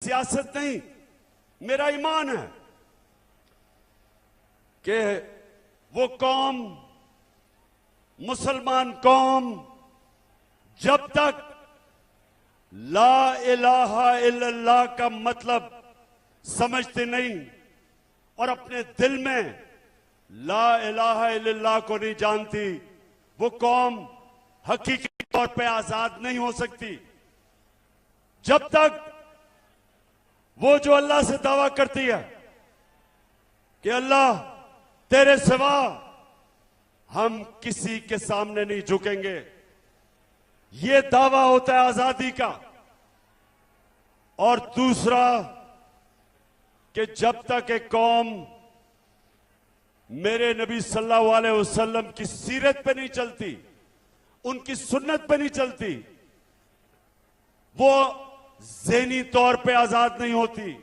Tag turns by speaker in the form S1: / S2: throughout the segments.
S1: सियासत नहीं, मेरा ईमान है कि वो कौम, मुसलमान कौम, जब तक ला इलाहा इल्लल्लाह का मतलब समझते नहीं और अपने दिल में ला इलाहा इल्लल्लाह को नहीं जानती, वो कौम हकीकी तौर पे आजाद नहीं हो सकती। जब तक वो जो अल्लाह से दावा करती है कि अल्लाह तेरे सिवा हम किसी के सामने नहीं झुकेंगे, ये दावा होता है आजादी का। और दूसरा कि जब तक एक कौम मेरे नबी सल्लल्लाहु अलैहि वसल्लम की सीरत पे नहीं चलती, उनकी सुन्नत पे नहीं चलती, वो ज़हनी तौर पे आजाद नहीं होती,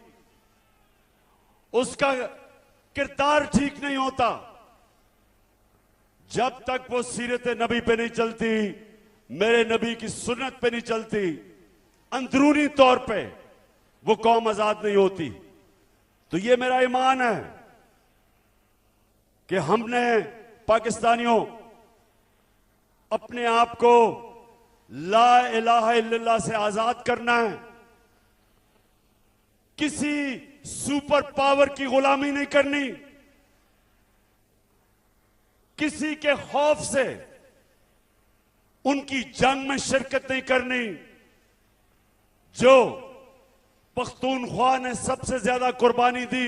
S1: उसका किरदार ठीक नहीं होता। जब तक वो सीरत नबी पे नहीं चलती, मेरे नबी की सुन्नत पे नहीं चलती, अंदरूनी तौर पे वो कौम आजाद नहीं होती। तो ये मेरा ईमान है कि हमने पाकिस्तानियों अपने आप को ला इलाहा इल्लल्लाह से आजाद करना है। किसी सुपर पावर की गुलामी नहीं करनी, किसी के खौफ से उनकी जंग में शिरकत नहीं करनी। जो पख्तूनख्वा ने सबसे ज्यादा कुर्बानी दी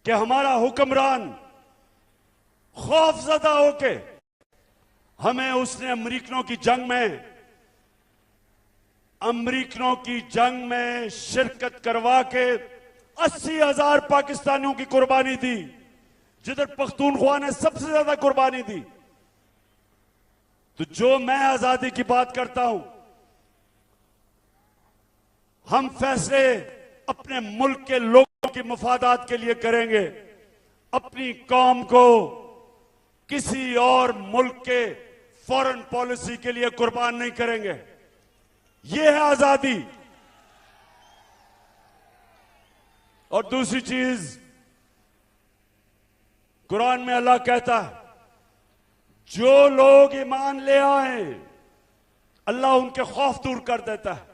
S1: कि हमारा हुक्मरान खौफजदा होके हमें उसने अमरीकनों की जंग में शिरकत करवा के 80,000 पाकिस्तानियों की कुर्बानी दी, जिधर पख्तूनख्वा ने सबसे ज्यादा कुर्बानी दी। तो जो मैं आजादी की बात करता हूं, हम फैसले अपने मुल्क के लोगों की मफादात के लिए करेंगे, अपनी कौम को किसी और मुल्क के फॉरेन पॉलिसी के लिए कुर्बान नहीं करेंगे। यह है आजादी। और दूसरी चीज, कुरान में अल्लाह कहता है जो लोग ईमान ले आए अल्लाह उनके खौफ दूर कर देता है।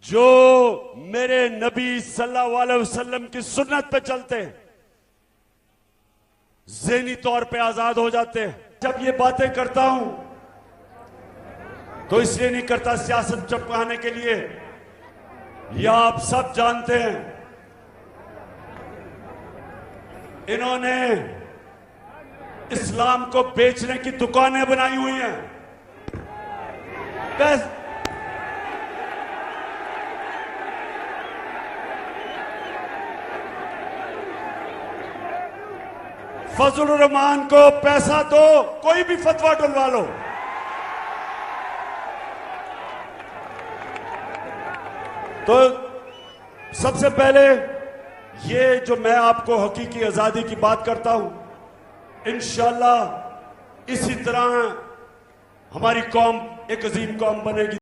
S1: जो मेरे नबी सल्लल्लाहु अलैहि वसल्लम की सुन्नत पे चलते हैं ज़हनी तौर पे आजाद हो जाते हैं। जब ये बातें करता हूं तो इसलिए नहीं करता सियासत चमकाने के लिए, या आप सब जानते हैं इन्होंने इस्लाम को बेचने की दुकानें बनाई हुई हैं। फजल रहमान को पैसा दो, कोई भी फतवा डलवा लो। तो सबसे पहले ये जो मैं आपको हकीकी आजादी की बात करता हूं, इंशाअल्लाह इसी तरह हमारी कौम एक अजीम कौम बनेगी।